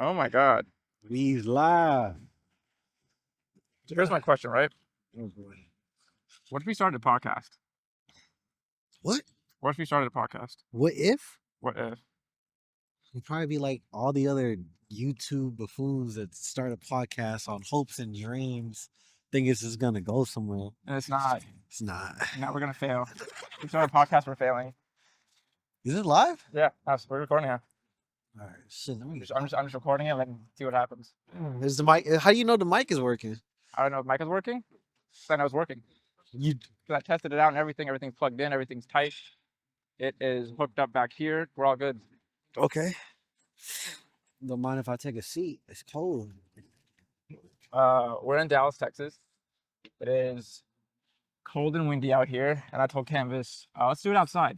Oh my God. We's live. So here's my question, right? Oh boy. What if we started a podcast? What? What if we started a podcast? What if? What if? We'd probably be like all the other YouTube buffoons that start a podcast on hopes and dreams, think it's just gonna go somewhere. And it's not. It's not. Now we're gonna fail. We started a podcast, we're failing. Is it live? Yeah, we're recording now. All right. Shit. Let me. I'm just recording it and see what happens. Is the mic? How do you know the mic is working? I don't know if mic is working. I know it's working. You. Because I tested it out and everything. Everything's plugged in. Everything's tight. It is hooked up back here. We're all good. Okay. Don't mind if I take a seat. It's cold. We're in Dallas, Texas. It is cold and windy out here, and I told Canvas, let's do it outside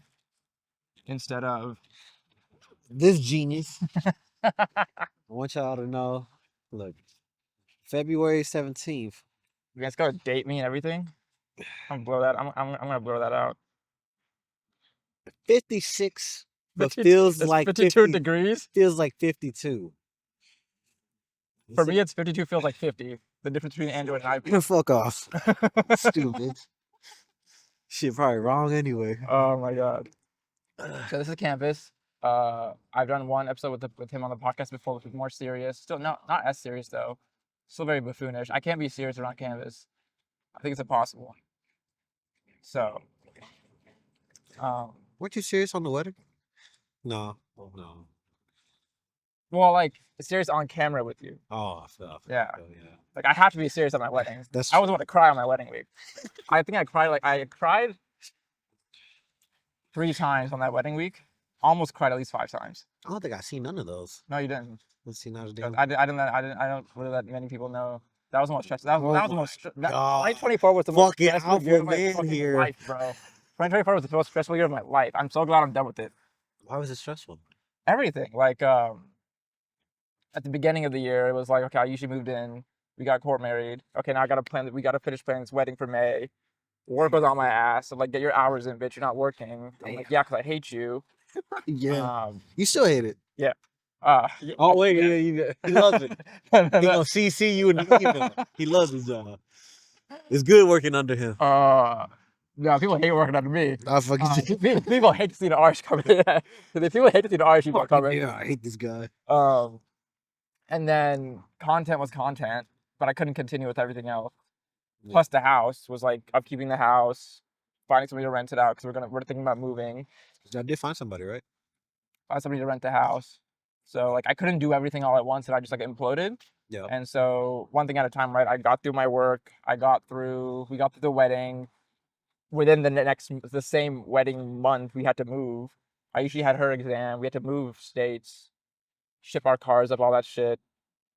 instead of This genius. I want y'all to know. Look, February 17th. You guys gotta date me and everything. I'm gonna blow that. I'm gonna blur that out. 56, but 50 feels it's like 52 50, degrees. feels like 52. For me, it's 52 feels like 50. The difference between Android and iPhone. Fuck off. Stupid. Shit, probably wrong anyway. Oh my God. So this is Canvas. I've done one episode with him on the podcast before, which was more serious. Still not as serious though. Still very buffoonish. I can't be serious around Canvas. I think it's impossible. So, Weren't you serious on the wedding? No. Oh, no. well, like serious on camera with you. Oh, I feel. Yeah. Yeah. Like I have to be serious at my wedding. That's I was about to cry on my wedding week. I think I cried 3 times on that wedding week. Almost cried at least 5 times. I don't think I've seen none of those. No, you didn't. Let's see now. Damn. I don't really let many people know. That was the most stressful. That was the most. God. 2024 was the most Fucking stressful year of alpha my man fucking here. life, bro. 2024 was the most stressful year of my life. I'm so glad I'm done with it. Why was it stressful? Everything, like at the beginning of the year, it was like, okay, I usually moved in. We got court married. Okay, now I gotta plan. We gotta finish planning this wedding for May. Work was on my ass. So like, get your hours in, bitch. You're not working. I'm like, yeah, because I hate you. Yeah. You still hate it. Yeah. Oh wait, yeah, he loves it. He gonna CC you in the email. He loves his job. It's good working under him. No, people hate working under me. I fucking People hate to see the Arish coming. People hate to see the Arish people coming. Yeah, I hate this guy. And then content was content, but I couldn't continue with everything else. Yeah. Plus the house was like upkeeping the house, finding somebody to rent it out because we're thinking about moving. I did find somebody, right? Find somebody to rent the house. So like I couldn't do everything all at once, and I just like imploded. Yeah. And so one thing at a time, right? I got through my work. We got through the wedding. Within the same wedding month, we had to move. I usually had her exam. We had to move states, ship our cars up, all that shit.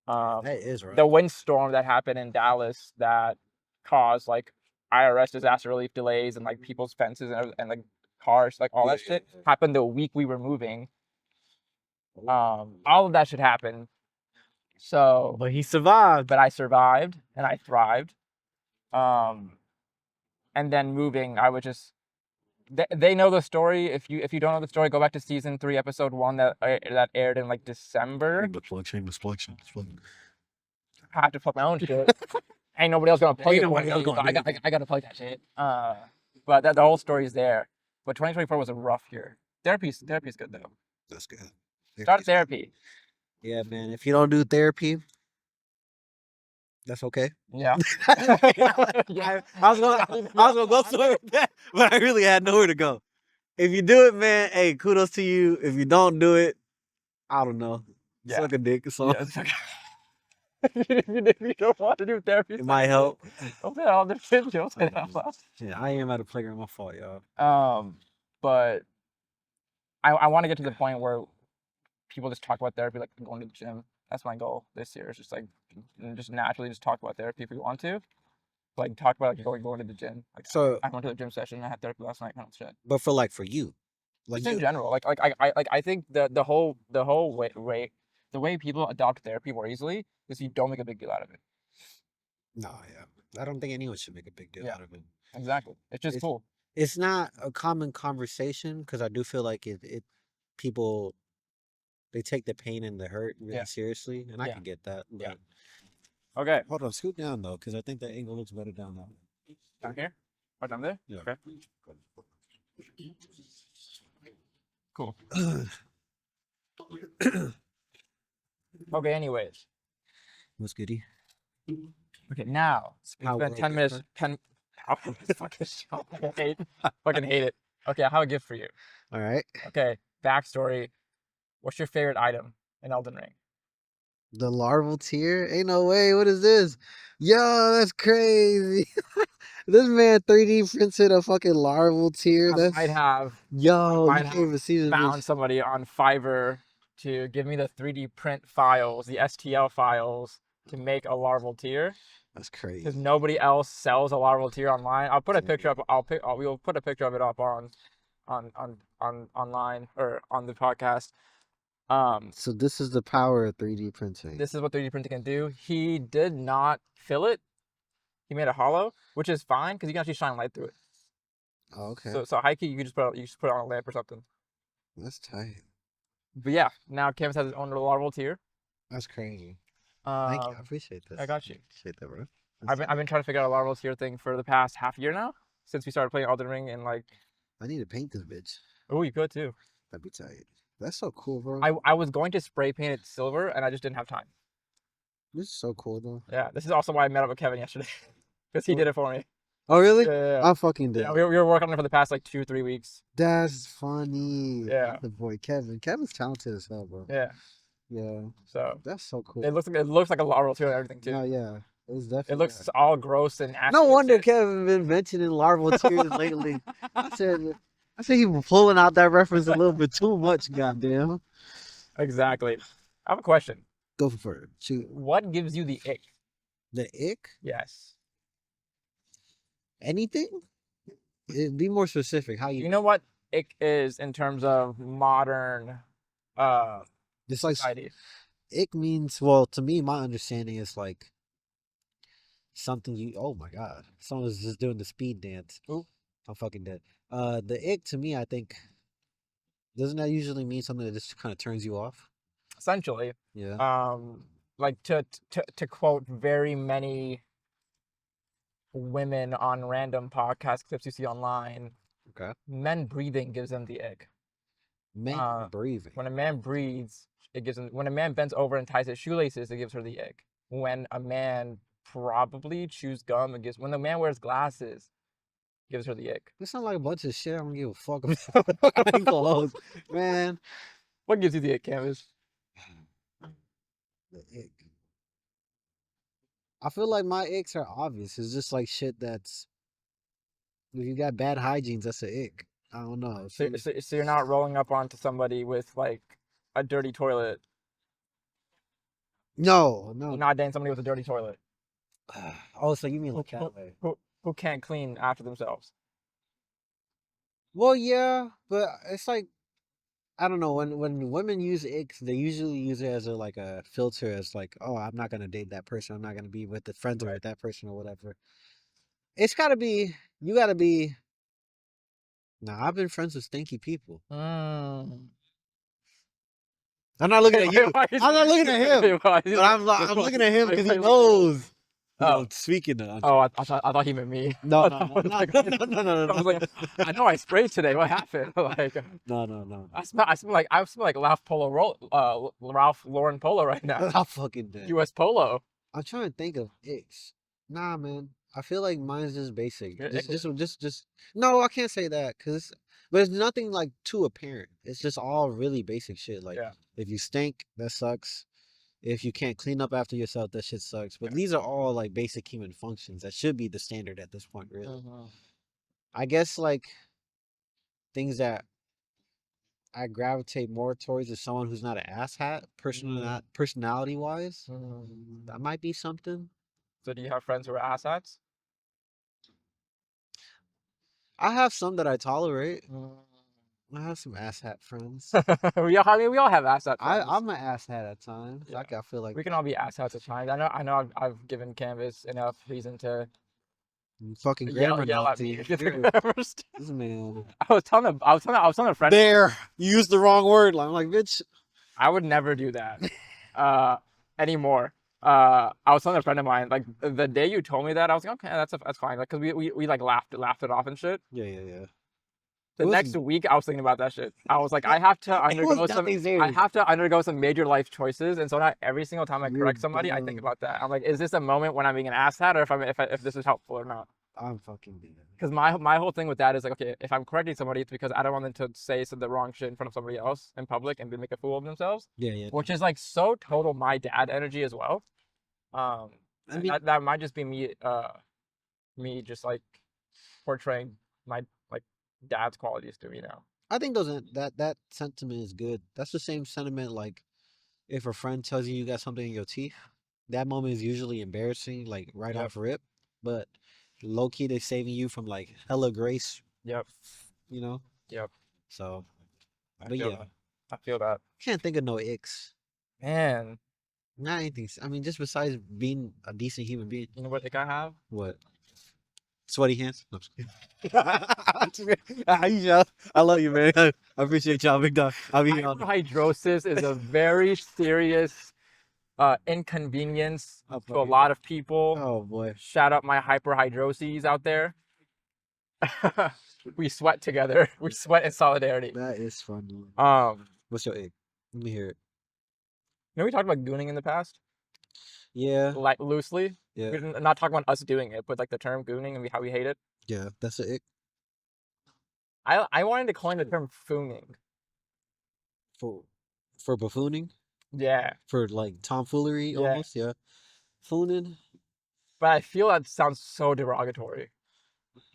That is right. The windstorm that happened in Dallas that caused like IRS disaster relief delays and like people's fences and like cars, like all that shit happened the week we were moving. All of that shit happened. So, But he survived. but I survived and I thrived. And then moving, I would just. They know the story. If you don't know the story, go back to season 3, episode 1 that aired in like December. Shameless plug. I have to plug my own shit. Ain't nobody else gonna plug it. I gotta plug that shit. But the whole story is there. But 2024 was a rough year. Therapy's good though. That's good. Start therapy. Yeah, man. If you don't do therapy, that's okay. Yeah. I was gonna go somewhere with that, but I really had nowhere to go. If you do it, man, hey, kudos to you. If you don't do it, I don't know. Yeah. Suck a dick or something. Yeah, it's okay. If you don't want to do therapy, It might help. Don't say that all the kids. Don't say that out loud. Yeah, I am at a playground. My fault, y'all. But I want to get to the point where people just talk about therapy like going to the gym. That's my goal this year. It's just like just naturally just talk about therapy if you want to. Like talk about like going to the gym. Like So, I went to the gym session. I had therapy last night. Kind of shit. but for you, like Just in general, I think the whole way the way people adopt therapy more easily is you don't make a big deal out of it. No, yeah. I don't think anyone should make a big deal Yeah. out of it. Exactly. It's just cool. It's not a common conversation because I do feel like it people they take the pain and the hurt really Yeah. seriously, and I Yeah. can get that. Yeah. But Okay. hold on, scoot down though, because I think that angle looks better down there. Down here? Or down there? Yeah. Okay. Cool. Okay, anyways. What's goody? Okay, now it's How been world 10 minutes. different. 10. Fucking hate it. Okay, I have a gift for you. All right. Okay, backstory. What's your favorite item in Elden Ring? The larval tier? Ain't no way. What is this? Yo, that's crazy. This man 3D printed a fucking larval tier. I That's might have yo. You might can't have even see this found bitch. somebody on Fiverr to give me the 3D print files, the STL files, to make a larval tier. That's Because crazy. nobody else sells a larval tier online. I'll put a picture up. We'll put a picture of it up on online or on the podcast. So this is the power of 3D printing. This is what 3D printing can do. He did not fill it. He made it hollow, which is fine because you can actually shine light through it. Oh, okay. So high key, you just put it on a lamp or something. That's tight. But yeah, now Canvas has his own little larval tier. That's crazy. Thank you. I Um, appreciate this. I got you. Appreciate that, bro. I've been trying to figure out a larval tier thing for the past half year now since we started playing Elden Ring and like. I need to paint this bitch. Oh, you could too. That'd be tight. That's so cool, bro. I was going to spray paint it silver and I just didn't have time. This is so cool, though. Yeah, this is also why I met up with Kevin yesterday because he did it for me. Oh, really? Yeah. I'm fucking dead. Yeah, we were working on it for the past like 2-3 weeks. That's funny. Yeah. The boy Kevin. Kevin's talented as hell, bro. Yeah. Yeah. So That's so cool. it looks like a larval tier and everything too. No, yeah. It's definitely. It looks all gross and nasty. No and wonder shit. Kevin been mentioning larval tears lately. I said he was pulling out that reference a little bit too much. Goddamn. Exactly. I have a question. Go for it. Shoot. What gives you the ick? The ick? Yes. Anything? Be more specific. How You know what ick is in terms of modern It's like society? ick means, well, to me, my understanding is like something you. Oh my god, someone's just doing the speed dance. Ooh. I'm fucking dead. The ick to me, I think, doesn't that usually mean something that just kind of turns you off? Essentially, Yeah. like to quote very many women on random podcast clips you see online, Okay. men breathing gives them the ick. Man, breathing. When a man breathes, it gives him. When a man bends over and ties his shoelaces, it gives her the ick. When a man probably chews gum, it gives. When the man wears glasses, it gives her the ick. This sounds like a bunch of shit. I don't give a fuck about. I ain't gonna hold, man. What gives you the ick, Canvas? The ick. I feel like my icks are obvious. It's just like shit that's. If you got bad hygienes, that's an ick. I don't know. So you're not rolling up onto somebody with like a dirty toilet. No. You're not dating somebody with a dirty toilet Oh, so you mean like that way? who can't clean after themselves. Well, yeah, but it's like I don't know. When women use icks, they usually use it as a filter, as like, oh, I'm not gonna date that person. I'm not gonna be with the friends with that person or whatever. It's gotta be. You gotta be. Nah, I've been friends with stinky people. Mm. I'm not looking at you. Why I'm not looking at him. But I'm looking at him because he knows. Oh. I'm speaking to. Oh, I thought he meant me. No, I no, was no, like- no, no, no, no, I was like, I know I sprayed today. What happened? Like, no. I smell like Ralph Lauren Polo right now. I'm fucking dead. U.S. Polo. I'm trying to think of icks. Nah, man. I feel like mine's just basic. Your Just. No, I can't say that but it's nothing like too apparent. It's just all really basic shit. Like Yeah. if you stink, that sucks. If you can't clean up after yourself, that shit sucks. But these are all like basic human functions that should be the standard at this point, really. I guess like things that I gravitate more towards is someone who's not an asshat, personality wise. That might be something. So do you have friends who are asshats? I have some that I tolerate. I have some asshat friends. we all have asshats. I'm an asshat at times. Yeah. I feel like We can all be asshats at times. I know. I've given Canvas enough reason to fucking yell grammar at me. Nazi. This man. I was telling a friend. There, you used the wrong word. I'm like, bitch. I would never do that anymore. I was telling a friend of mine, like the day you told me that, I was like, okay, that's fine. Like, cause we like laughed it off and shit. Yeah, yeah, yeah. The It next wasn't. week, I was thinking about that shit. I was like, I have to It was undergo nothing I serious. have to undergo some major life choices, and so not every single time I You're correct somebody, I think dumb. about that. I'm like, is this a moment when I'm being an asshat, or if this is helpful or not? I'm fucking dead. Because my whole thing with that is like, okay, if I'm correcting somebody, it's because I don't want them to say some the wrong shit in front of somebody else in public and make a fool of themselves, Yeah, yeah. which is like so total my dad energy as well. I mean, That might just be me just like portraying my like dad's qualities to me now. I think that sentiment is good. That's the same sentiment like if a friend tells you you got something in your teeth. That moment is usually embarrassing, like right Yep. off rip. But low key, they're saving you from like hella grace. Yep. You know. Yep. So, I but feel yeah, that. I feel that. can't think of no icks. Man, Not anything. I mean, just besides being a decent human being. you know what ick I have? What? Sweaty hands. No, I'm just kidding. Aisha, I love you, man. I appreciate y'all, big dog. I'll be on. Hyperhidrosis is a very serious inconvenience Oh, to a lot of people. Oh boy. Shout out my hyperhidroses out there. We sweat together. We sweat in solidarity. That is funny. What's your egg? Let me hear it. You know we talked about gooning in the past, Yeah, like loosely. yeah, We're not talking about us doing it, but like the term gooning and how we hate it. yeah. That's a ick I wanted to coin the term fooning. for for buffooning, Yeah, for like tomfoolery, yeah. almost. Yeah, fooning. But I feel that sounds so derogatory.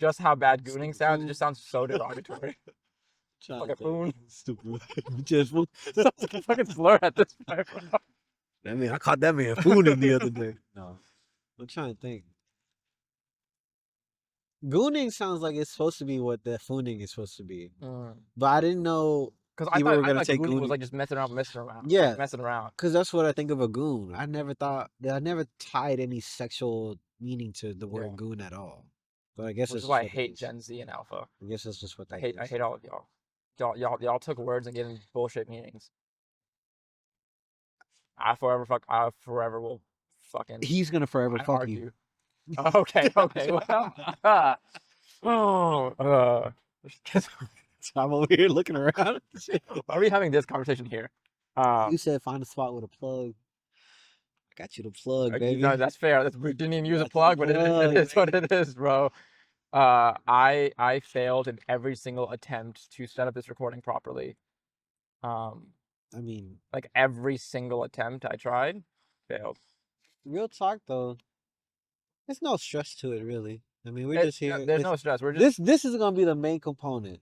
Just how bad gooning sounds, it just sounds so derogatory. Like a foon. Stupid. Just fool. Sounds like a fucking slur at this point, bro. I mean, I caught that man fooning the other day. No, I'm trying to think. Gooning sounds like it's supposed to be what the fooning is supposed to be, but I didn't know Because people were I gonna thought take gooning was gooning. like just messing around. Yeah, Like messing around. because that's what I think of a goon. I never tied any sexual meaning to the word Yeah. goon at all. But I guess Which it's is just why I what it hate is. Gen Z and Alpha. I guess that's just what that I is. hate all of y'all. Y'all took words and given bullshit meanings. I forever will fucking He's gonna forever I fuck you. argue. Okay, well. Oh, I'm over here looking around. why are we having this conversation here? You said find a spot with a plug. I got you the plug, baby. No, that's fair. We didn't even use a Got you the plug, but plug, it is what baby. it is, bro. I failed in every single attempt to set up this recording properly. I mean, Like every single attempt I tried, failed. real talk though, there's no stress to it really. I mean, we're just here. There's no stress. We're just This is gonna be the main component.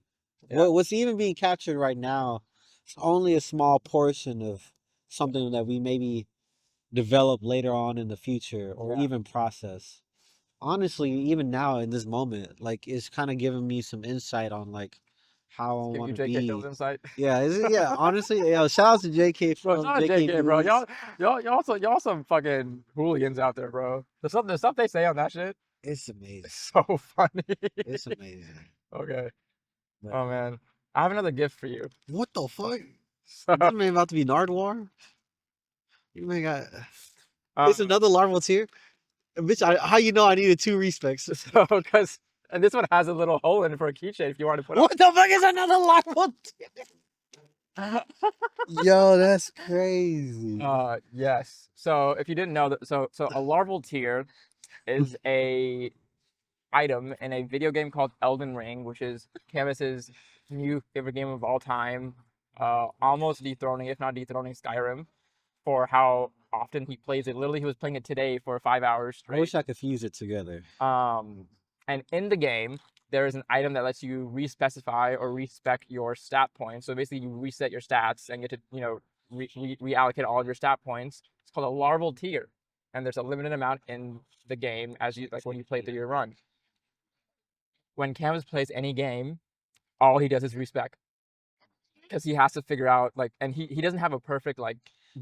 yeah. What's even being captured right now is only a small portion of something that we maybe develop later on in the future or Yeah. even process. Honestly, even now in this moment, like it's kind of giving me some insight on like how I Give want you to JK Phil's be. insight. Yeah, honestly, shout out to JK Bro, from shout out JK JK, bro. News. Y'all some fucking hooligans out there, bro. The stuff they say on that shit It's is amazing. so funny. It's amazing. Okay. But Oh man. I have another gift for you. what the fuck? So, This man about to be Nardwar? You man got it's um, another larval tier? Bitch, how you know I needed 2 respects? so because and this one has a little hole in it for a keychain if you want to put What the fuck is another larval tier? on. Yo, that's crazy. Yes. So if you didn't know that, so a larval tier is a item in a video game called Elden Ring, which is Canvas's new favorite game of all time, almost dethroning, if not dethroning Skyrim, for how often he plays it. Literally, he was playing it today for 5 hours I straight. wish I could fuse it together. And in the game, there is an item that lets you respecify or respec your stat points. So basically, you reset your stats and get to reallocate all of your stat points. It's called a larval tier, and there's a limited amount in the game as you when you play through your run. When Canvas plays any game, all he does is respec because he has to figure out and he doesn't have a perfect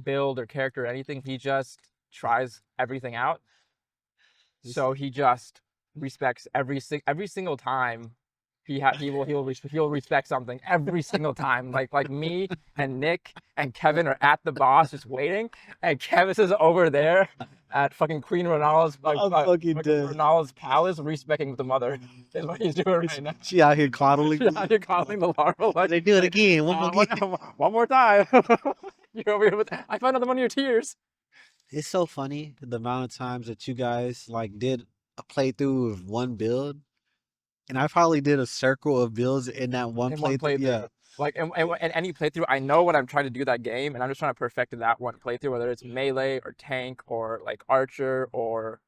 build or character or anything. He just tries everything out. So he just respects every single time he'll respect something every single time. Like me and Nick and Kevin are at the boss just waiting, and Kevin is over there at fucking Queen Ronaldo's I'm fucking dead. Ronaldo's palace, respecting the mother. Is what he's doing right now. She out here coddling. She's out here coddling the larva. Like, They do it again. One more game. one more time. You're over here with. I found another one of your tears. It's so funny the amount of times that you guys like did a playthrough of one build, and I probably did a circle of builds in that one playthrough. Yeah, Like and any playthrough, I know what I'm trying to do that game, and I'm just trying to perfect that one playthrough, whether it's melee or tank or like archer or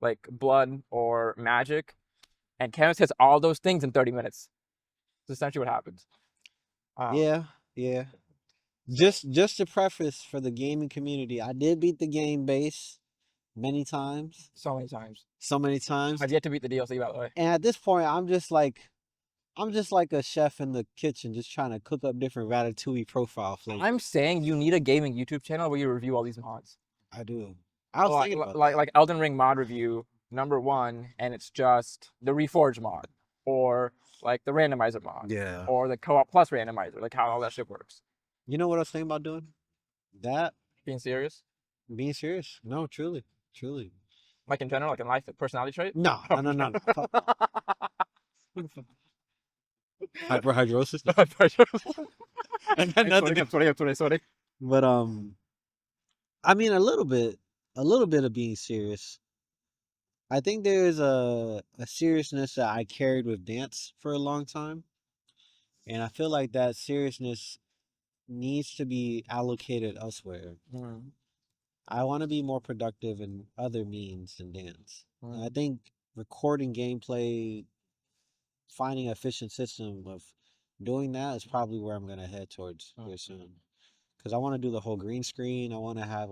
like blood or magic. And Canvas hits all those things in 30 minutes. That's essentially what happens. yeah. Just to preface for the gaming community, I did beat the game base many times. So many times. So many times. I've yet to beat the DLC, by the way. And at this point, I'm just like a chef in the kitchen, just trying to cook up different ratatouille profile flavors. I'm saying you need a gaming YouTube channel where you review all these mods. I do. I was thinking about like Elden Ring mod review #1, and it's just the Reforge mod, or like the randomizer mod, yeah, or the co-op plus randomizer, like how all that shit works. You know what I was thinking about doing? That. Being serious? Being serious? No, truly. Like in general, like in life, personality trait? No. Hyperhidrosis. Sorry. But I mean a little bit of being serious. I think there's a seriousness that I carried with dance for a long time, and I feel like that seriousness needs to be allocated elsewhere. I want to be more productive in other means than dance. And I think recording gameplay, finding an efficient system of doing that is probably where I'm going to head towards here soon. Because I want to do the whole green screen. I want to have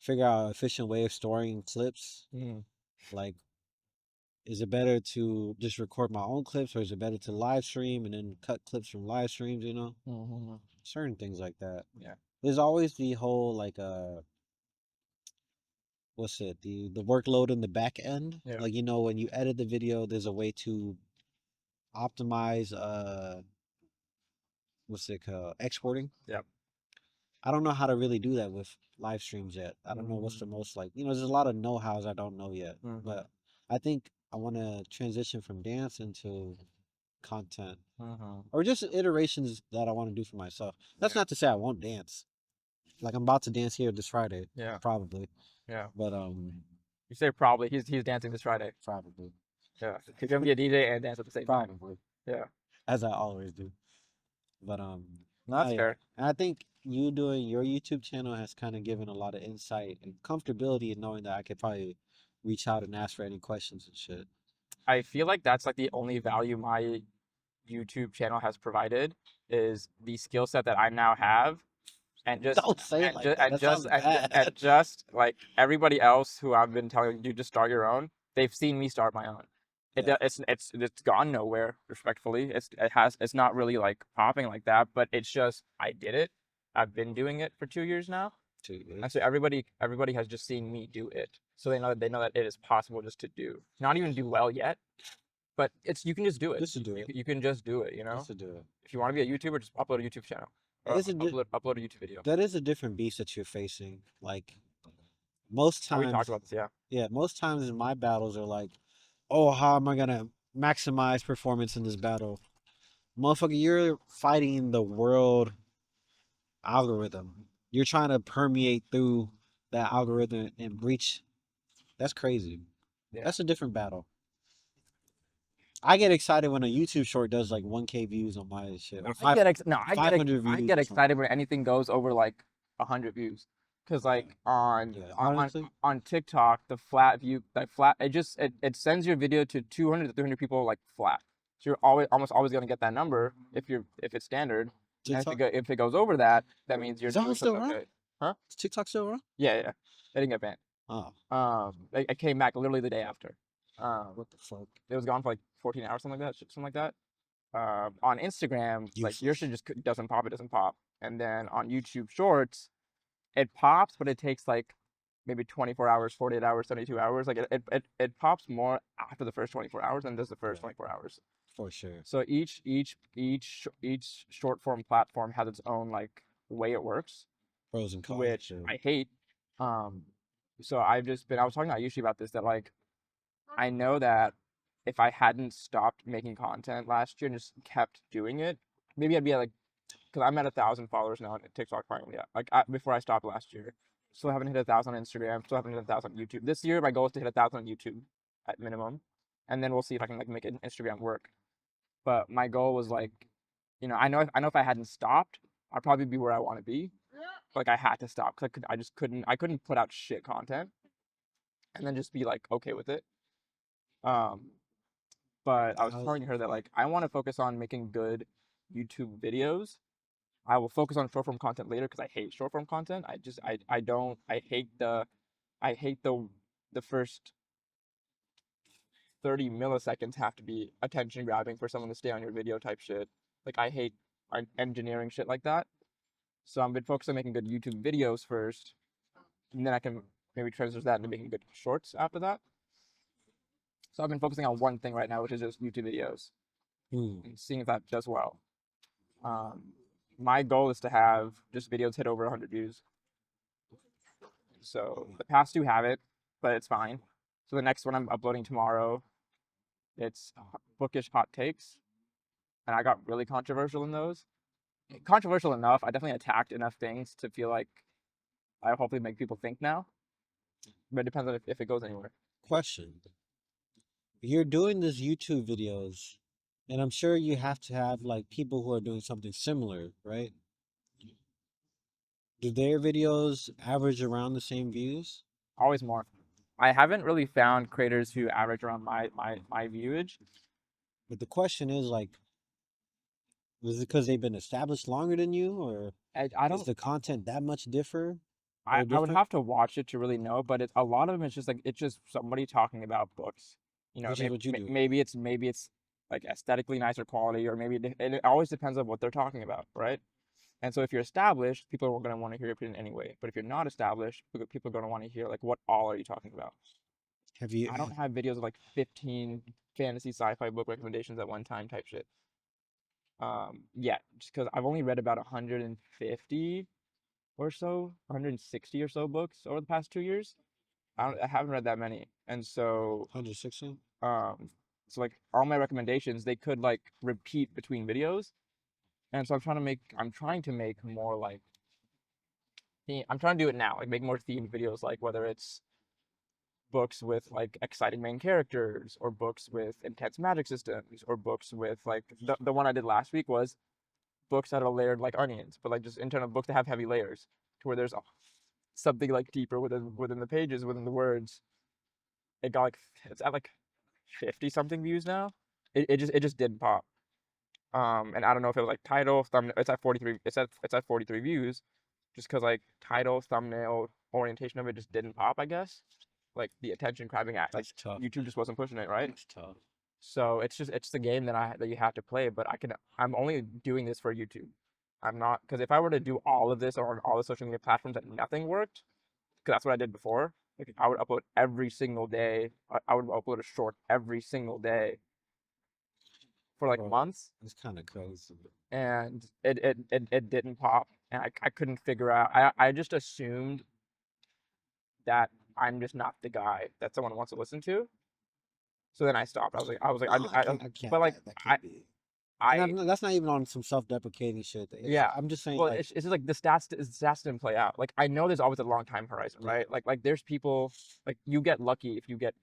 figure out an efficient way of storing clips. Like, is it better to just record my own clips, or is it better to live stream and then cut clips from live streams, Certain things like that. Yeah. There's always the whole the workload in the back end. Yeah. Like, when you edit the video, there's a way to optimize exporting. Yep. I don't know how to really do that with live streams yet. I don't know what's the most there's a lot of know-hows I don't know yet. But I think I want to transition from dance into content, or just iterations that I want to do for myself. That's not to say I won't dance. Like, I'm about to dance here this Friday. Yeah. Probably. Yeah. But you say probably. He's dancing this Friday. Probably. Yeah. He's gonna be a DJ and dance at the same time. Probably. Yeah. As I always do. But no, that's fair. And I think you doing your YouTube channel has kind of given a lot of insight and comfortability in knowing that I could probably reach out and ask for any questions and shit. I feel like that's like the only value my YouTube channel has provided, is the skill set that I now have. And just don't say it like that. And just like everybody else who I've been telling you to start your own, they've seen me start my own. It's gone nowhere, respectfully. It's not really like popping like that, but it's just I did it. I've been doing it for 2 years now. 2 years. And so everybody has just seen me do it. So they know that it is possible just to do. Not even do well yet, but you can just do it. Just to do it. You can just do it, Just to do it. If you want to be a YouTuber, just upload a YouTube channel. Upload a YouTube video. That is a different beast that you're facing. Like, most times. We talked about this, yeah. Yeah, most times in my battles are like, oh, how am I gonna maximize performance in this battle? Motherfucker, you're fighting the world algorithm. You're trying to permeate through that algorithm and breach. That's crazy. Yeah. That's a different battle. I get excited when a YouTube short does like 1K views on my shit. I get excited when anything goes over like 100 views. Cause like on TikTok, the flat view, it sends your video to 200 to 300 people like flat. So you're almost always gonna get that number if it's standard. And if it goes over that, that means you're. Is that still wrong? Okay. Huh? Is TikTok still wrong? Yeah. They didn't get banned. Oh. It came back literally the day after. What the fuck? It was gone for like 14 hours, something like that. On Instagram, like your shit just doesn't pop. It doesn't pop. And then on YouTube Shorts, it pops, but it takes like maybe 24 hours, 48 hours, 72 hours. Like it pops more after the first 24 hours than does the first 24 hours. For sure. So each short form platform has its own like way it works, Pros and cons. which Too. I hate. Um, so I was talking to Ayushi about this, that like I know that if I hadn't stopped making content last year and just kept doing it, maybe I'd be at like, because I'm at 1,000 followers now on TikTok finally. Like before I stopped last year, still haven't hit 1,000 on Instagram, still haven't hit 1,000 on YouTube. This year my goal is to hit 1,000 on YouTube at minimum, and then we'll see if I can like make an Instagram work. But my goal was like, I know if I hadn't stopped, I'd probably be where I want to be. Like I had to stop because I couldn't put out shit content and then just be like okay with it. Um, but I was telling her that like I want to focus on making good YouTube videos. I will focus on short form content later because I hate short form content. I don't I hate the first 30 milliseconds have to be attention grabbing for someone to stay on your video type shit. Like I hate engineering shit like that. So I've been focused on making good YouTube videos first, and then I can maybe transition that into making good shorts after that. So I've been focusing on one thing right now, which is just YouTube videos and seeing if that does well. Um, my goal is to have just videos hit over 100 views. So the past two have it, but it's fine. So the next one I'm uploading tomorrow, it's bookish hot takes, and I got really controversial in those. Controversial enough, I definitely attacked enough things to feel like I hopefully make people think now. But it depends on if it goes anywhere. Question. You're doing this YouTube videos, and I'm sure you have to have like people who are doing something similar, right? Do their videos average around the same views? Always more. I haven't really found creators who average around my viewage. But the question is like, is it because they've been established longer than you, or I is don't. the content that much differ I, or I would different? have to watch it to really know, but a lot of them it's just like it's just somebody talking about books. Which is what you do. Maybe it's like aesthetically nicer quality, or maybe it always depends on what they're talking about, right? And so if you're established, people are going to want to hear your opinion anyway. But if you're not established, people are going to want to hear like what all are you talking about? Have you? I don't have videos of like 15 fantasy sci-fi book recommendations at one time type shit. Yeah, just because I've only read about 150 or so, 160 or so books over the past 2 years. I haven't read that many, and 160? um, so like all my recommendations, they could like repeat between videos, and so I'm trying to make more like, I'm trying to do it now, like make more themed videos, like whether it's books with like exciting main characters, or books with intense magic systems, or books with like the one I did last week was books that are layered like onions, but like just internal books that have heavy layers, to where there's something like deeper within the pages, within the words. It got like it's at like 50 something views now. It just didn't pop. And I don't know if it was like title, thumbnail. It's at 43. It's at 43 views, just because like title, thumbnail, orientation of it just didn't pop. I guess like the attention grabbing at like That's tough. YouTube just wasn't pushing it right. That's tough. So it's the game that you have to play. But I'm only doing this for YouTube. I'm not, because if I were to do all of this on all the social media platforms and nothing worked, because that's what I did before. Like I would upload every single day. I would upload a short every single day for like Bro, months, it's kind of crazy. and it didn't pop, and I couldn't figure out. I just assumed that I'm just not the guy that someone wants to listen to. So then I stopped. No, I can't. but like That I can't be. And I that's not even on some self-deprecating shit. yeah. I'm just saying, Well, like, it's just like the stats didn't play out. Like I know there's always a long time horizon, yeah. right? Like there's people, like you get lucky if you get,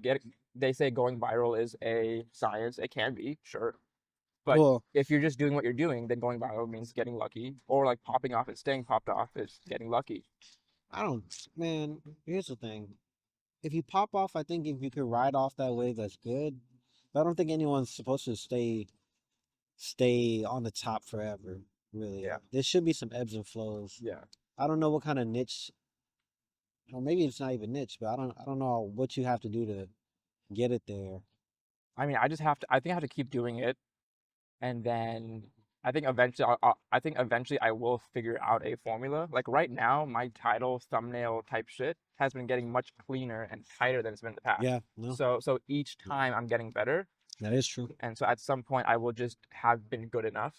get. They say going viral is a science. It can be, sure, but Well, if you're just doing what you're doing, then going viral means getting lucky, or like popping off and staying popped off is getting lucky. I don't, man, here's the thing. If you pop off, I think if you could ride off that wave, that's good. But I don't think anyone's supposed to stay on the top forever, really. Yeah, There should be some ebbs and flows. yeah. I don't know what kind of niche, or maybe it's not even niche, but I don't know what you have to do to get it there. I mean, I just have to. I think I have to keep doing it, and then I think eventually I will figure out a formula. Like right now, my title, thumbnail type shit has been getting much cleaner and tighter than it's been in the past. Yeah, no. So each time I'm getting better. That is true. And so at some point I will just have been good enough.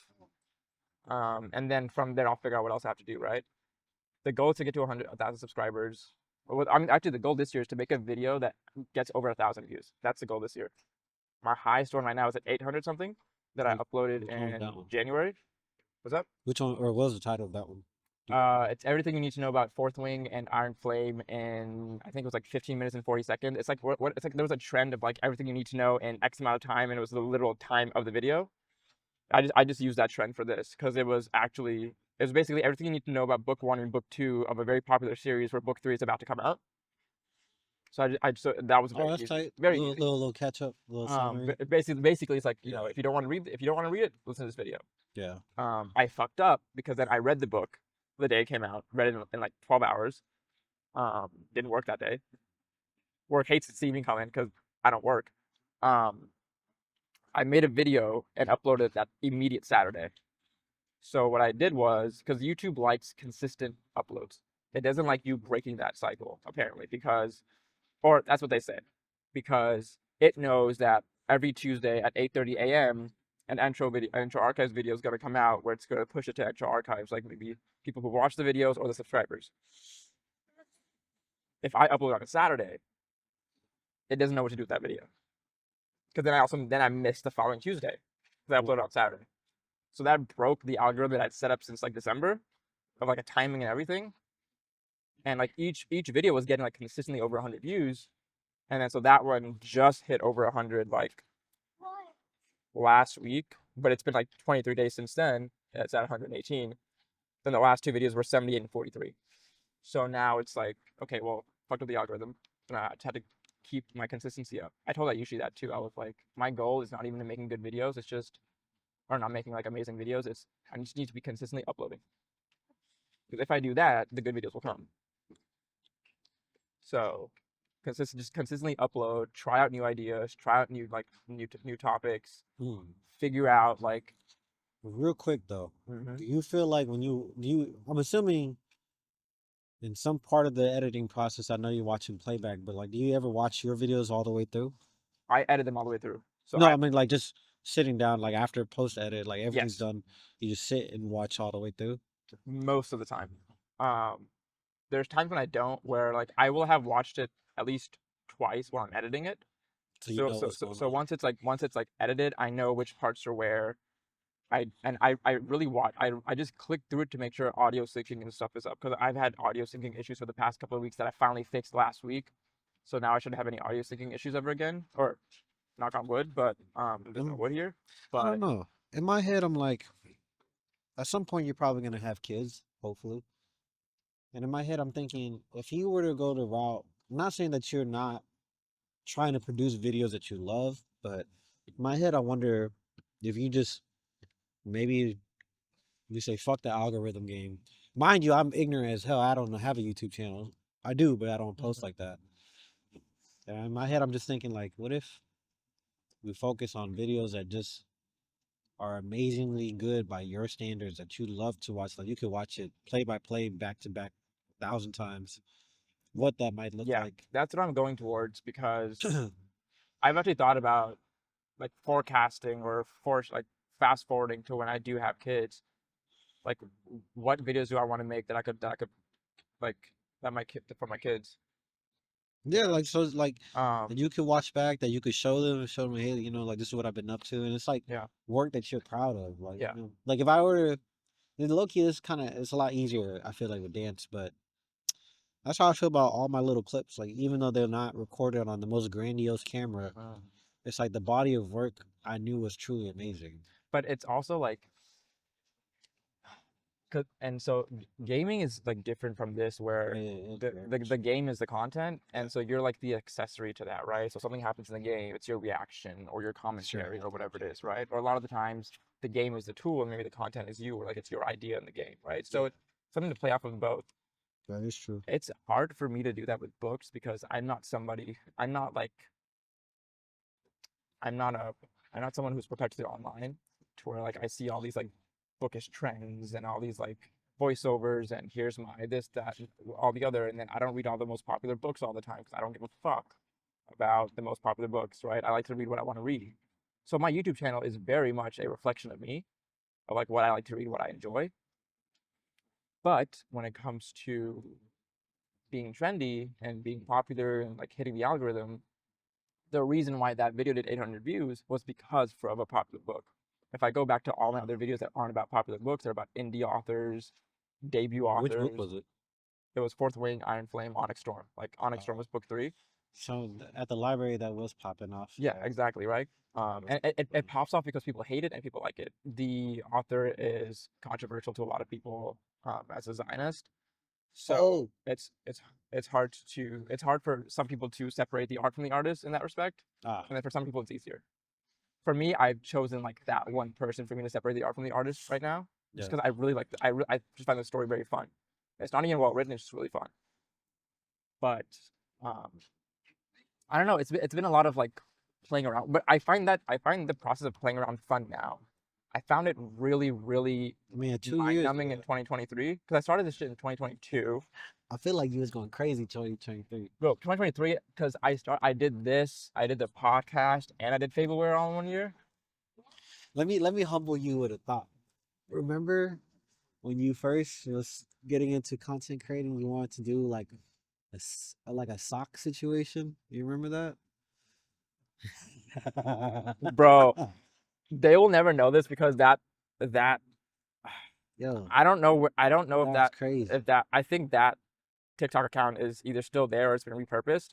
And then from there I'll figure out what else I have to do, right? The goal is to get to 1,000 subscribers. I mean, actually, the goal this year is to make a video that gets over 1,000 views. That's the goal this year. My highest one right now is at 800 something that I uploaded Which one was in that one? January. What's up? Which one, or what was the title of that one? It's everything you need to know about Fourth Wing and Iron Flame in I think it was like 15 minutes and 40 seconds. It's like what it's like there was a trend of like everything you need to know in X amount of time, and it was the literal time of the video. I just used that trend for this because it was basically everything you need to know about book 1 and book 2 of a very popular series where book 3 is about to come out. So that was Oh, very that's easy, tight. very easy. Little catch up, little summary. Basically it's like, you know, if you don't want to read it, listen to this video. Yeah. I fucked up because then I read the book the day it came out, read it in like 12 hours. Didn't work that day. Work hates to see me come in because I don't work. Um, I made a video and uploaded it that immediate Saturday. So what I did was, because YouTube likes consistent uploads, it doesn't like you breaking that cycle, apparently, or that's what they say, because it knows that every Tuesday at 8:30 a.m. an intro archives video is going to come out where it's going to push it to intro archives, like maybe people who watch the videos or the subscribers. If I upload on a Saturday, it doesn't know what to do with that video. Because then I missed the following Tuesday because I uploaded on Saturday. So that broke the algorithm that I'd set up since like December of like a timing and everything. And like each video was getting like consistently over 100 views. And then so that one just hit over 100 like last week, but it's been like 23 days since then. It's at 118. Then the last 2 videos were 78 and 43. So now it's like, okay, well, fucked with the algorithm. And I just had to keep my consistency up. I told Ayushi that too. I was like, my goal is not even making good videos. It's just, or not making like amazing videos. I just need to be consistently uploading. Because if I do that, the good videos will come. So, just consistently upload, try out new ideas, try out new topics, figure out like. Real quick though, do you feel like when I'm assuming in some part of the editing process, I know you're watching playback, but like, do you ever watch your videos all the way through? I edit them all the way through. So No, I mean like just sitting down, like after post edit, like everything's yes, done, you just sit and watch all the way through. most of the time. There's times when I don't, where like I will have watched it at least twice while I'm editing it. So you know what's going So on. once it's like edited, I know which parts are where. I really watch. I just click through it to make sure audio syncing and stuff is up because I've had audio syncing issues for the past couple of weeks that I finally fixed last week. So now I shouldn't have any audio syncing issues ever again, or knock on wood. But there's no wood here. I But don't know. In my head, I'm like, at some point you're probably gonna have kids, hopefully. And in my head, I'm thinking, if you were to go the route, I'm not saying that you're not trying to produce videos that you love, but in my head, I wonder if you just maybe you say fuck the algorithm game. Mind you, I'm ignorant as hell. I don't have a YouTube channel. I do, but I don't post like that. And in my head, I'm just thinking like, what if we focus on videos that just are amazingly good by your standards that you love to watch? Like you could watch it play by play, back to back, 1,000 times. What that might look yeah, like. that's what I'm going towards because I've actually thought about like forecasting or like fast forwarding to when I do have kids. Like, what videos do I want to make that I could like that my kid for my kids? Yeah, like so it's like that Um, you could watch back, that you could show them and show them, hey, you know, like this is what I've been up to, and it's like yeah, work that you're proud of. Like, yeah. you know, like if I were to, then low key, it's a lot easier. I feel like with dance, but that's how I feel about all my little clips. Like even though they're not recorded on the most grandiose camera, it's like the body of work I knew was truly amazing. But it's also like, and so gaming is like different from this, where It's the, very the much the game is the content, and so you're like the accessory to that, right? So something happens in the game, it's your reaction or your commentary or whatever it is, right? Or a lot of the times, the game is the tool, and maybe the content is you, or like it's your idea in the game, right? So it's something to play off of both. that is true. It's hard for me to do that with books because I'm not a I'm not someone who's perpetually online to where like I see all these like bookish trends and all these like voiceovers and here's my this that and all the other, and then I don't read all the most popular books all the time because I don't give a fuck about the most popular books, right? I like to read what I want to read. So my YouTube channel is very much a reflection of me, of like what I like to read, what I enjoy. But when it comes to being trendy and being popular and like hitting the algorithm, the reason why that video did 800 views was because of a popular book. If I go back to all my other videos that aren't about popular books, they're about indie authors, debut Which book authors. was it? It was Fourth Wing, Iron Flame, Onyx Storm. Like Onyx Storm was book 3. So at the library that was popping off. Yeah, exactly, right? And it pops off because people hate it and people like it. The author is controversial to a lot of people as a Zionist. So Oh. it's hard for some people to separate the art from the artist in that respect. Ah. And then for some people it's easier. For me, I've chosen like that one person for me to separate the art from the artist right now, just because I really like I just find the story very fun. It's not even well written; it's just really fun. But um, I don't know. It's been a lot of like playing around, but I find the process of playing around fun now. I found it really, really I mean, 2 years. mind-numbing in 2023 because I started this shit in 2022. I feel like you was going crazy 2023. Bro, 2023 because I did this, I did the podcast, and I did Fableware all in 1 year. Let me humble you with a thought. Remember when you first was getting into content creating, you wanted to do like a sock situation? You remember that? Bro, they will never know this because that Yo, I don't know that's crazy. if that I think that TikTok account is either still there or it's been repurposed.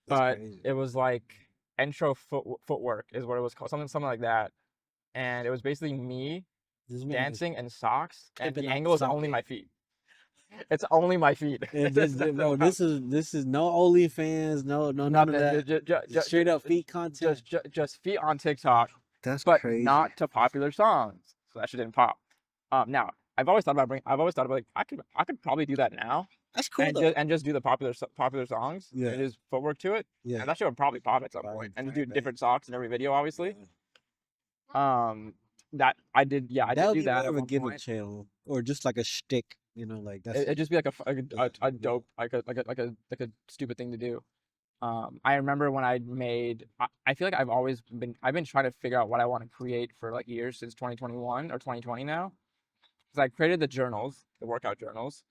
That's But crazy. it was like intro footwork is what it was called, something like that. And it was basically me dancing in socks, and the angle is only my feet. It's only my feet. Bro, this is no OnlyFans, no none of that. Just straight up feet content. Just feet on TikTok. That's but crazy. Not to popular songs. So that shit didn't pop. Now I've always thought about like I could probably do that now. That's cool and just do the popular songs. Yeah. And just footwork to it. Yeah. And that shit would probably pop at some point. And just do different socks in every video, obviously. That I did. Yeah, I did do that. That would give a channel or just like a shtick. You know, like that's. It'd just be like a dope, like a stupid thing to do. I remember when I made. I feel like I've been trying to figure out what I want to create for like years since 2021 or 2020 now. Because I created the journals, the workout journals.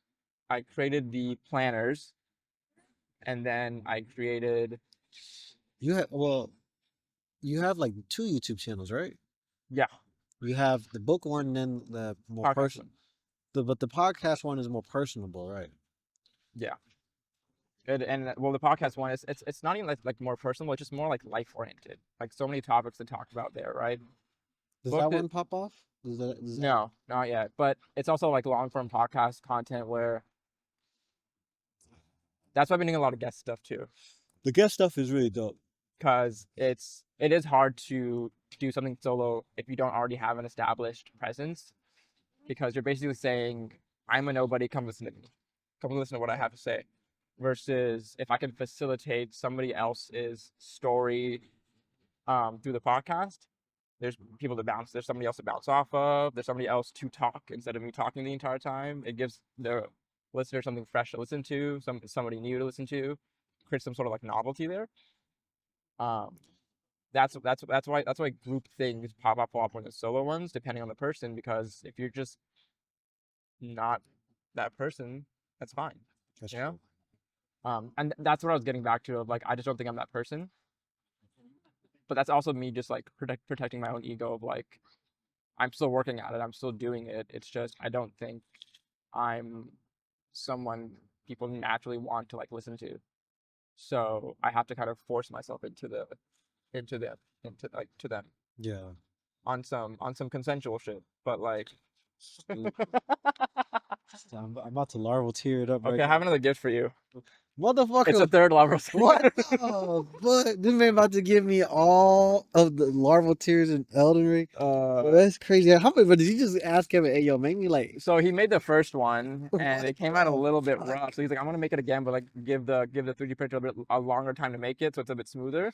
I created the planners, and then I created. You have like 2 YouTube channels, right? Yeah. You have the book one, and then the more personal. But the podcast one is more personable, right? Yeah. And well, the podcast one is it's not even like more personal. It's just more like life oriented. Like so many topics to talk about there, right? Does that one pop off? No, not yet. But it's also like long form podcast content where that's why I've been doing a lot of guest stuff too. The guest stuff is really dope. Because it is hard to do something solo if you don't already have an established presence. Because you're basically saying, I'm a nobody, come listen to me. Come listen to what I have to say. Versus if I can facilitate somebody else's story through the podcast, there's somebody else to bounce off of, there's somebody else to talk instead of me talking the entire time. It gives the listener something fresh to listen to, somebody new to listen to, creates some sort of like novelty there. That's why group things pop up more than solo ones, depending on the person, because if you're just not that person, that's fine. That's you know? cool. And that's what I was getting back to, of like I just don't think I'm that person. But that's also me just like protecting my own ego of like I'm still working at it, I'm still doing it. It's just I don't think I'm someone people naturally want to like listen to. So I have to kind of force myself into them to them. Yeah. On some consensual shit. But like I'm about to larval tear it up. Okay, I have another gift for you. Motherfucker. It's a third larval. What? Oh, but this man about to give me all of the larval tears in Elden Ring. That's crazy. How much? But did you just ask him? Hey, yo, make me like. So he made the first one, and it came out a little bit rough. So he's like, I'm gonna make it again, but like give the 3D printer a longer time to make it, so it's a bit smoother.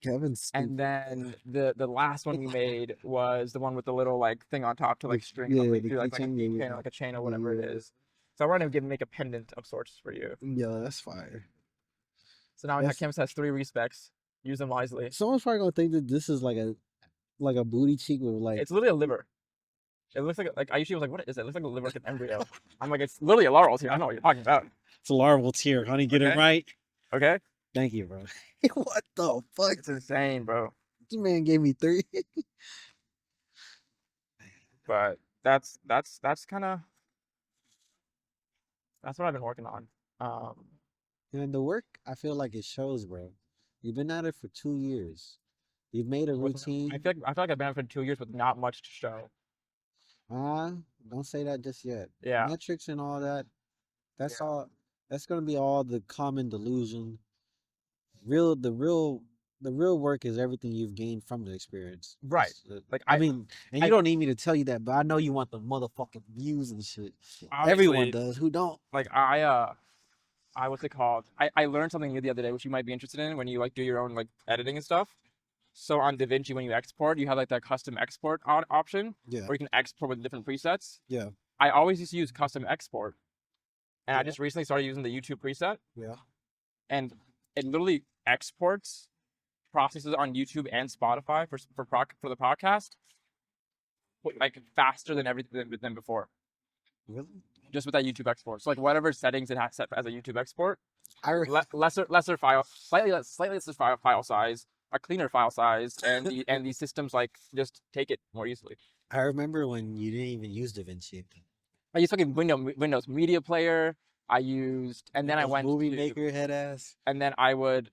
Kevin's. And then the last one we made was the one with the little like thing on top to like string the through like a keychain or like a chain or whatever it is. So I want to make a pendant of sorts for you. Yeah, that's fire. So now Canvas has 3 respecs. Use them wisely. Someone's probably gonna think that this is like a booty cheek with like. It's literally a liver. It looks like I usually was like, what is it? It looks like a liver, like an embryo. I'm like, it's literally a larval tear. I know what you're talking about. It's a larval tear, honey. Get it Okay. right. Okay. Thank you, bro. What the fuck? It's insane, bro. This man gave me 3. But that's kind of that's what I've been working on. And the work, I feel like it shows, bro. You've been at it for 2 years. You've made a routine. I feel like I've been out for 2 years with not much to show. Don't say that just yet. Yeah. Metrics and all that. That's Yeah. all. That's gonna be all the common delusion. The real work is everything you've gained from the experience. Right. Like I mean, and you I- don't need me to tell you that, but I know you want the motherfucking views and shit. Obviously, Everyone does. Who don't? like what's it called? I learned something new the other day, which you might be interested in when you like do your own like editing and stuff. So on DaVinci, when you export, you have like that custom export option, Yeah. where you can export with different presets. Yeah. I always used to use custom export, and I Yeah. just recently started using the YouTube preset, Yeah. and it literally exports processes on YouTube and Spotify for the podcast, like faster than everything than before. Really? Just with that YouTube export. So like whatever settings it has set as a YouTube export, I lesser file, slightly lesser file size, a cleaner file size, and these systems like just take it more easily. I remember when you didn't even use DaVinci. I used fucking Windows Media Player. I used, and then I went Movie to, Maker head ass. and then I would.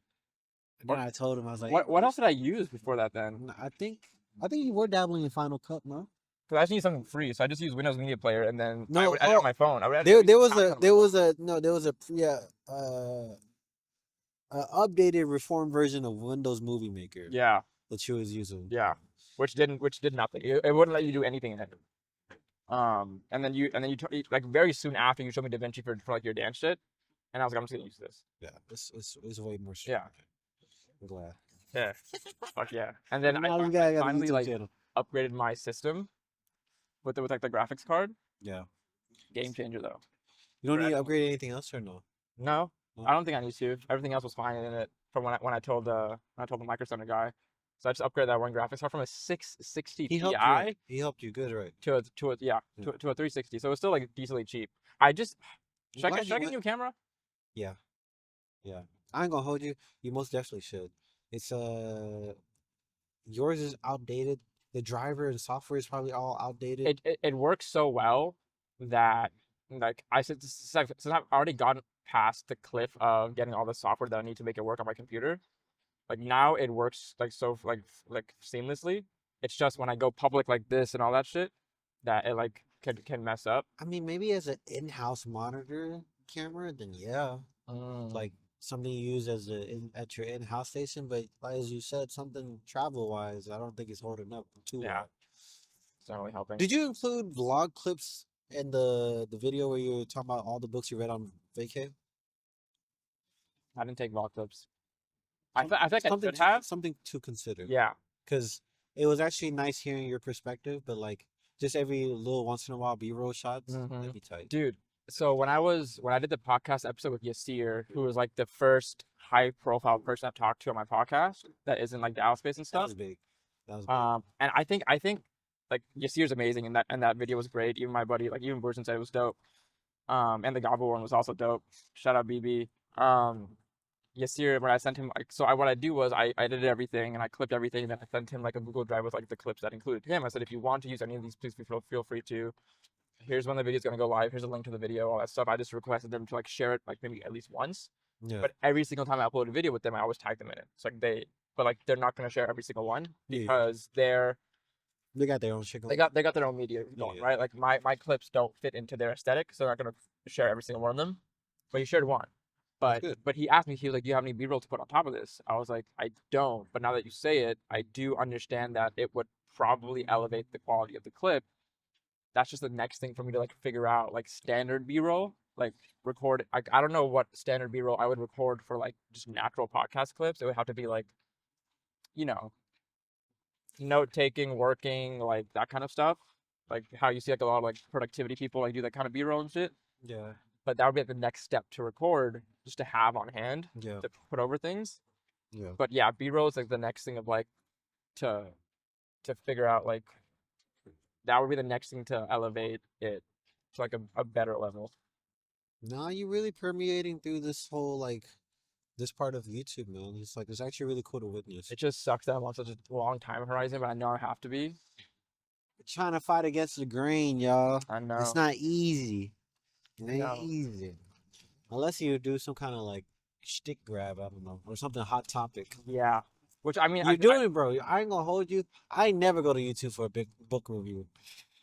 And then I told him I was like, What else did I use before that then? I think you were dabbling in Final Cut, no? Because I just need something free, so I just use Windows Media Player, and then I No, would edit on my phone. I would edit There was content a on my there phone. was a no there was a updated reformed version of Windows Movie Maker Yeah, that you was using. yeah, which did nothing. It wouldn't let you do anything in it. And then like very soon after you showed me DaVinci for like your dance shit, and I was like, I'm just gonna use this. Yeah, it's way more. Yeah. I'm glad. Yeah, fuck yeah. And then Now I we got a finally YouTube like channel. upgraded my system with like the graphics card. Yeah. Game changer though. You don't need to upgrade anything else or no? No, No? I don't think I need to. Everything else was fine in it from when I told the Micro Center guy. So I just upgraded that one graphics card from a 660 He helped you. Ti Right? He helped you good, right? to a Yeah. to a 360. So it was still like decently cheap. I just should I Glad get you a new camera? Yeah. Yeah. I ain't gonna hold you. You most definitely should. It's yours is outdated. The driver and software is probably all outdated. It works so well that like since I've already gotten past the cliff of getting all the software that I need to make it work on my computer, like now it works like so like seamlessly. It's just when I go public like this and all that shit that it like can mess up. I mean, maybe as an in-house monitor camera, then yeah, like something you use as at your in-house station. But like, as you said, something travel-wise, I don't think it's holding up too Yeah. well. It's not really helping. Did you include vlog clips in the video where you were talking about all the books you read on vacay? I didn't take vlog clips. I think I Something should have. something to consider. Yeah. Because it was actually nice hearing your perspective, but like just every little once in a while B-roll shots, that'd be tight. Dude, so when I did the podcast episode with Yasir, who was like the first high profile person I've talked to on my podcast that isn't like Dallas based and That stuff. was big. That was big. And I think like Yasir's amazing and that video was great. Even my buddy, like even Burson said it was dope. And the Gobble one was also dope. Shout out BB. Yasir, when I sent him like what I do was I edited everything and I clipped everything and then I sent him like a Google Drive with like the clips that included him. I said if you want to use any of these, please feel free to. Here's when the video's gonna go live. Here's a link to the video, all that stuff. I just requested them to like share it like maybe at least once. Yeah. But every single time I upload a video with them, I always tag them in it. It's like they're not gonna share every single one because they got their own shit going. they got their own media going, right? Like my clips don't fit into their aesthetic, so they're not gonna share every single one of them. But he shared one. But he asked me, he was like, do you have any B-roll to put on top of this? I was like, I don't. But now that you say it, I do understand that it would probably elevate the quality of the clip. That's just the next thing for me to like figure out, like standard B-roll, like record. I don't know what standard B-roll I would record for like just natural podcast clips. It would have to be like, note taking, working, like that kind of stuff. Like how you see like a lot of like productivity people like do that kind of B-roll and shit. Yeah. But that would be like the next step to record, just to have on hand Yeah. to put over things. Yeah. But yeah, B-roll is like the next thing of like to figure out like that would be the next thing to elevate it to like a better level. Nah, you really permeating through this whole like this part of YouTube, man. It's like it's actually really cool to witness. It just sucks that I'm on such a long time horizon, but I know I have to be. Trying to fight against the grain, y'all. I It's know. not easy. It I ain't know. easy. Unless you do some kind of like stick grab, I don't know, or something hot topic. Yeah. Which I mean, You're doing it, bro. I ain't gonna hold you. I ain't never go to YouTube for a big book review.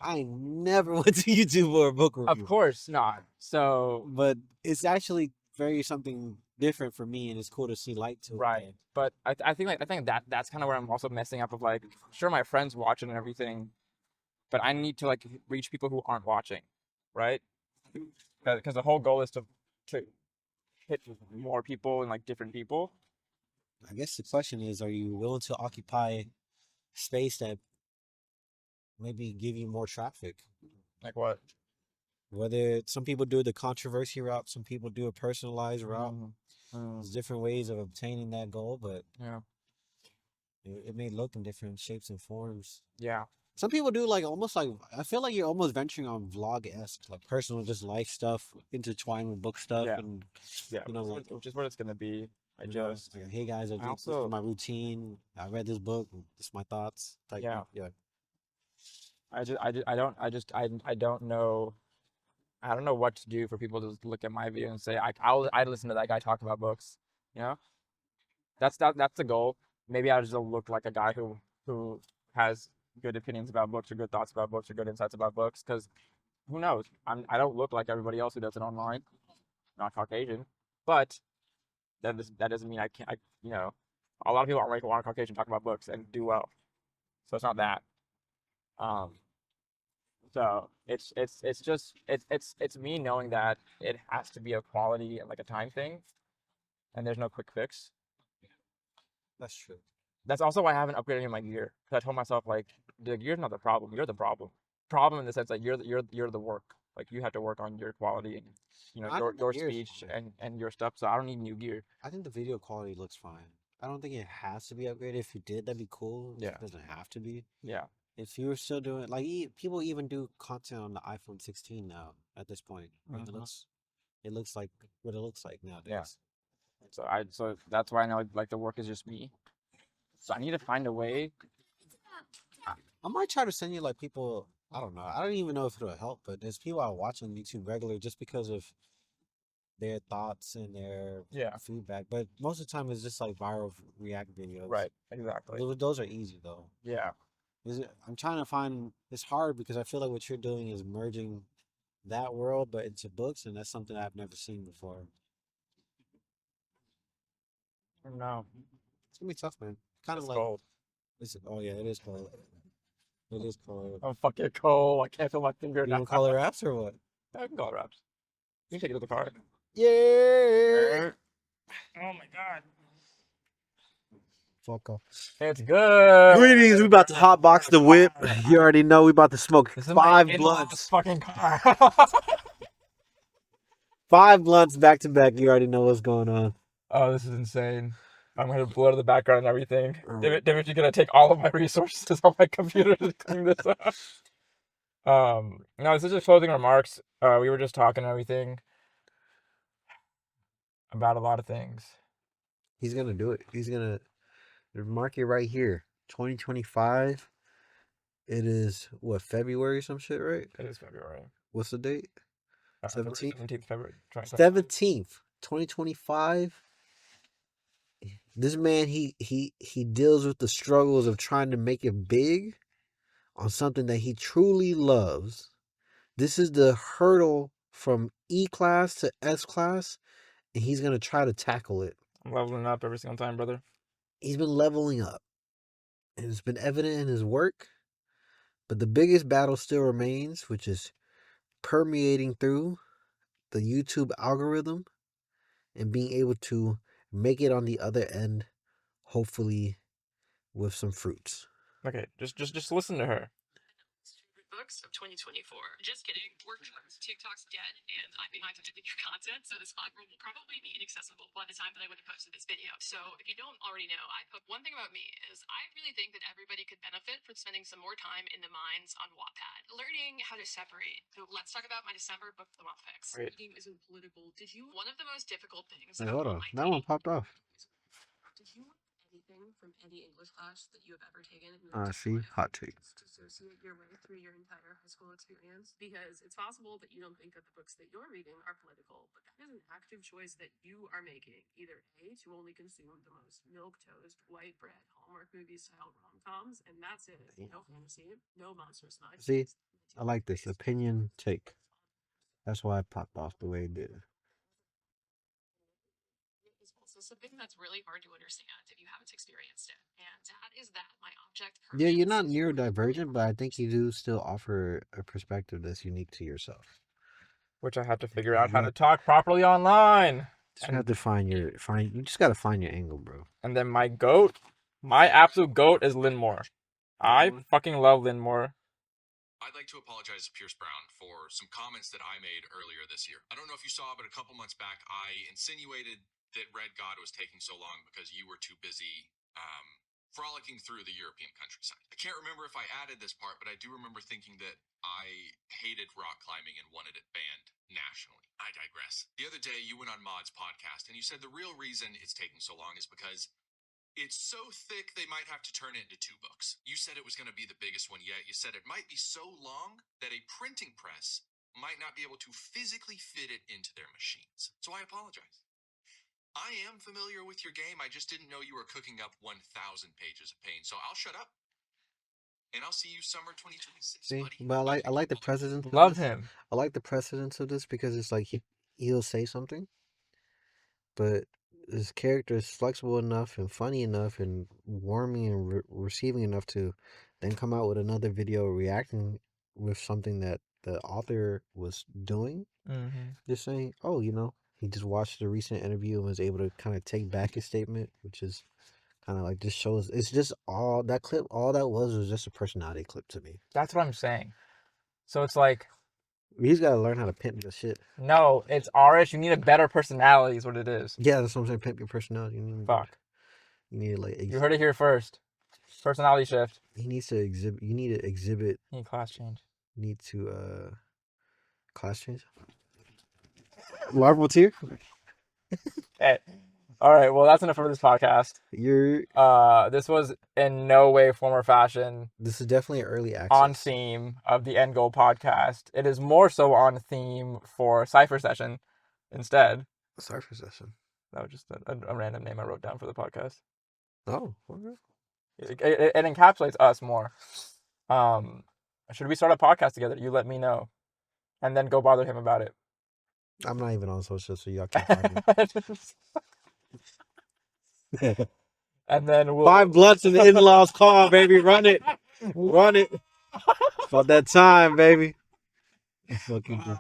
I ain't never went to YouTube for a book review. of course not. So But it's actually very something different for me, and it's cool to see light to it. right, but I think like I think that's kind of where I'm also messing up. Of like, sure, my friends watching and everything, but I need to like reach people who aren't watching, right? Because the whole goal is to hit more people and like different people. I guess the question is, are you willing to occupy space that maybe give you more traffic? Like what? Whether some people do the controversy route, some people do a personalized route. Mm, There's different ways of obtaining that goal, but yeah. it may look in different shapes and forms. Yeah. Some people do like almost like I feel like you're almost venturing on vlog-esque, like personal, just life stuff intertwined with book stuff, Yeah. and Yeah. you know, like Which is what it's gonna be. I you know, just. like, hey guys, I this is also. my routine. I read this book. This is my thoughts. Type Yeah. yeah. I don't know. I don't know what to do for people to look at my video and say I listen to that guy talk about books. You know, that's the goal. Maybe I just don't look like a guy who has good opinions about books or good thoughts about books or good insights about books. Because who knows? I don't look like everybody else who does it online. Not Caucasian, but that doesn't mean I can't. You know, a lot of people aren't like want Caucasian talk about books and do well. So it's not that. Um, So it's just it's me knowing that it has to be a quality and like a time thing, and there's no quick fix. That's true. That's also why I haven't upgraded any of my gear because I told myself like the gear's not the problem, you're the problem. Problem in the sense that you're the work. Like you have to work on your quality and I think the your gear is speech fine. and your stuff. So I don't need new gear. I think the video quality looks fine. I don't think it has to be upgraded. If you did, that'd be cool. Yeah, It doesn't have to be. yeah, If you were still doing like people even do content on the iPhone 16 now at this point. Like, it looks like what it looks like yeah. nowadays. So that's why I know like the work is just me. So I need to find a way. I might try to send you like people. I don't know. I don't even know if it'll help, but there's people I watch on YouTube regularly just because of their thoughts and their Yeah, feedback. But most of the time, it's just like viral react videos. right, exactly. Those are easy though. Yeah, I'm trying to find. It's hard because I feel like what you're doing is merging that world, but into books, and that's something I've never seen before. no, It's gonna be tough, man. Kind of it's like, cold. oh yeah, it is cold. It is cold. I'm fucking cold. I can't feel my finger You now. gonna call it wraps or what? I can call it wraps. You can take it to the car. Yeah. Oh my god. Fuck off. It's good. Greetings. We about to hotbox the whip. You already know we about to smoke This is 5 my in-laws blunts. fucking car. 5 blunts back to back. You already know what's going on. Oh, this is insane. I'm gonna blur the background and everything. David, you're gonna take all of my resources on my computer to clean this up. No, this is just closing remarks. We were just talking and everything about a lot of things. He's gonna do it. He's gonna mark it right here. 2025. It is what, February or some shit, right? It is February. What's the date? February 17th. 17th, February 17th, 2025. This man, he deals with the struggles of trying to make it big on something that he truly loves. This is the hurdle from E class to S class, and he's gonna try to tackle it. I'm leveling up every single time, brother. He's been leveling up, and it's been evident in his work. But the biggest battle still remains, which is permeating through the YouTube algorithm and being able to make it on the other end, hopefully with some fruits. Okay, just listen to her. books of 2024. Just kidding. TikTok's dead, and I'm behind on editing your content, so this platform will probably be inaccessible by the time that I would have posted this video. So if you don't already know, one thing about me is I really think that everybody could benefit from spending some more time in the mines on Wattpad, learning how to separate. So let's talk about my December book of the month picks. Right. Reading isn't political. One of the most difficult things Hey, about hold on. online That one popped off. Did you learn anything from any English class that you have ever taken in your See, life hot take. to associate your way through your entire high school experience? Because it's possible that you don't think that the books that you're reading are political, but that is an active choice that you are making. Either A, to only consume the most milquetoast, white bread, Hallmark movie style rom-coms, and that's it. No fantasy, no monster smash. See, I like this opinion take. That's why it popped off the way it did. Is also something that's really hard to understand if you haven't experienced it. And that is that my object. Yeah, you're not neurodivergent, but I think you do still offer a perspective that's unique to yourself. Which I had to figure out how to talk properly online. Just have to you just gotta find your angle, bro. And then my absolute goat is Lynn Moore. I fucking love Lynn Moore. I'd like to apologize to Pierce Brown for some comments that I made earlier this year. I don't know if you saw, but a couple months back, I insinuated that Red God was taking so long because you were too busy frolicking through the European countryside. I can't remember if I added this part, but I do remember thinking that I hated rock climbing and wanted it banned nationally. I digress. The other day, you went on Mod's podcast, and you said the real reason it's taking so long is because it's so thick they might have to turn it into 2 books. You said it was going to be the biggest one yet. You said it might be so long that a printing press might not be able to physically fit it into their machines. So I apologize. I am familiar with your game. I just didn't know you were cooking up 1,000 pages of pain. So I'll shut up. And I'll see you summer 2026. See, buddy. but I like the precedence. Love him. I like the precedence of this because it's like he'll say something, but his character is flexible enough and funny enough and warming and receiving enough to then come out with another video reacting with something that the author was doing. Just saying, oh, he just watched the recent interview and was able to kind of take back his statement, which is kind of like just shows. It's just all that clip. All that was just a personality clip to me. That's what I'm saying. So it's like, he's got to learn how to pimp the shit. No, it's Arish. You need a better personality is what it is. Yeah, that's what I'm saying. Pimp your personality. Fuck. You need to like. You heard it here first. Personality shift. He needs to exhibit. You need to exhibit. You need class change. You need to class change. Marvel tier. Hey. All right. Well, that's enough for this podcast. This was in no way, form, or fashion. This is definitely early access. On theme of the End Goal podcast. It is more so on theme for Cypher Session instead. Cypher Session. That was just a random name I wrote down for the podcast. Oh, okay. It encapsulates us more. Should we start a podcast together? You let me know, and then go bother him about it. I'm not even on social, so y'all can't find me. And then we'll 5 blunts in the in-laws call, baby. Run it. Run it. It's about that time, baby. Fucking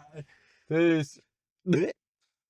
Peace.